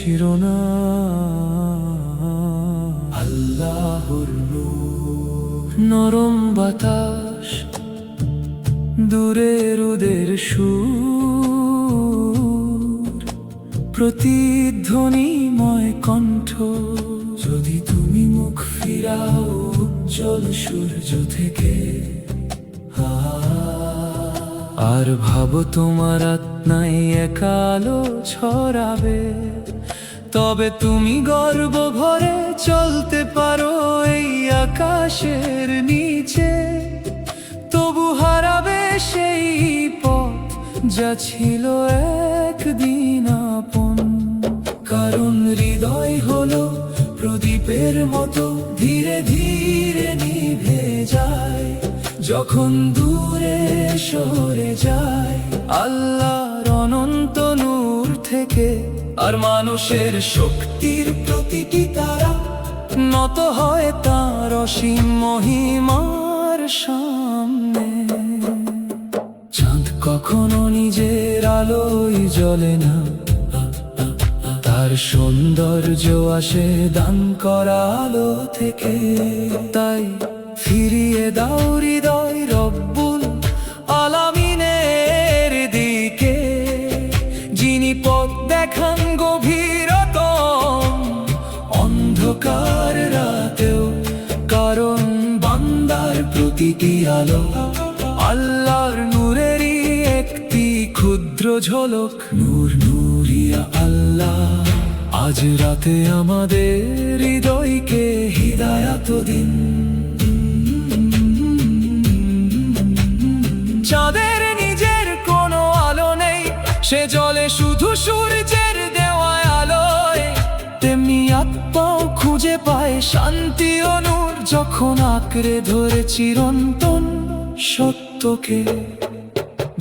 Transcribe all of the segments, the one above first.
শিরোনাম। আল্লাহর নূর, নরম বাতাস, দূরের ওদের সুর, প্রতিধ্বনিময় কণ্ঠ। যদি তুমি মুখ ফিরাও উজ্জ্বল সূর্য থেকে, আর ভাবো তোমার আত্মায় এক আলো ছড়াবে, তবে তুমি গর্ব ভরে চলতে পারো এই আকাশের নিচে। তবু হারাবে সেই পথ যা ছিল একদিন আপন। কারণ হৃদয় হলো প্রদীপের মতো ধীরে ধীরে নিভে যায়, যখন দূরে সরে যায় আল্লাহর অনন্ত নূর থেকে। আর মানুষের শক্তির প্রতিটি তারা নত হয় তার অসীম মহিমার সামনে। চাঁদ কখনো নিজের আলোয় জ্বলে না, তার সৌন্দর্য আসে দান করা আলো থেকে। তাই ফিরিয়ে দাও হৃদয় রব্বুল আলামিনের দিকে, যিনি পথ দেখান গভীরতম অন্ধকার রাতেও। কারণ বান্দার প্রতিটি আলো আল্লাহর নূরেরই একটি ক্ষুদ্র ঝলক। নূর নূরিয়া আল্লাহ আজ রাতে আমাদের হৃদয়কে হিদায়াত দিন। চাঁদের নিজের কোনো আলো নেই, সে জ্বলে শুধু সূর্যের দেওয়া আলোয়। তেমনি আত্মাও খুঁজে পায় শান্তি ও নূর, যখন আঁকড়ে ধরে চিরন্তন সত্যকে।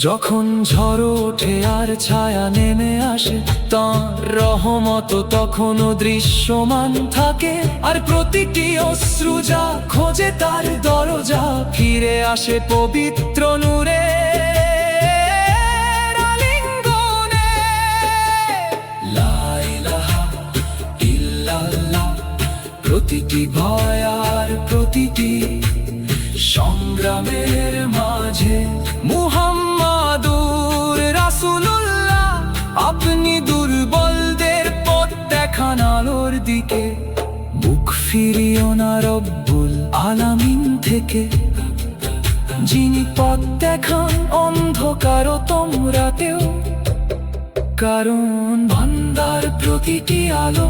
যখন ঝড় ওঠে আর ছায়া নেমে আসে, তাঁর রহমত তখনও দৃশ্যমান থাকে। আর প্রতিটি অশ্রু যা খোঁজে তার দরজা, ফিরে আসে পবিত্র নূরে আলিঙ্গনে। লা ইলাহা ইল্লাল্লাহ, প্রতিটি ভয় আর প্রতিটি সংগ্রামের মাঝে মুহাম্মাদুর রাসূলুল্লাহ আপনি দুর্বলদের পথ দেখান আলোর দিকে। মুখ ফিরিও না রব্বুল আলামিন থেকে, যিনি পথ দেখান অন্ধকারতম রাতেও। কারণ বান্দার প্রতিটি আলো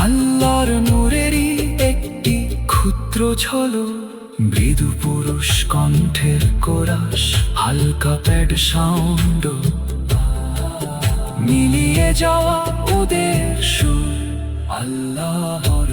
আল্লাহর নূরেরই একটি ক্ষুদ্র ঝলক। মৃদু পুরুষ কণ্ঠের কোরাস, হালকা প্যাড সাউন্ড, মিলিয়ে যাওয়া ওদের সুর। আল্লাহর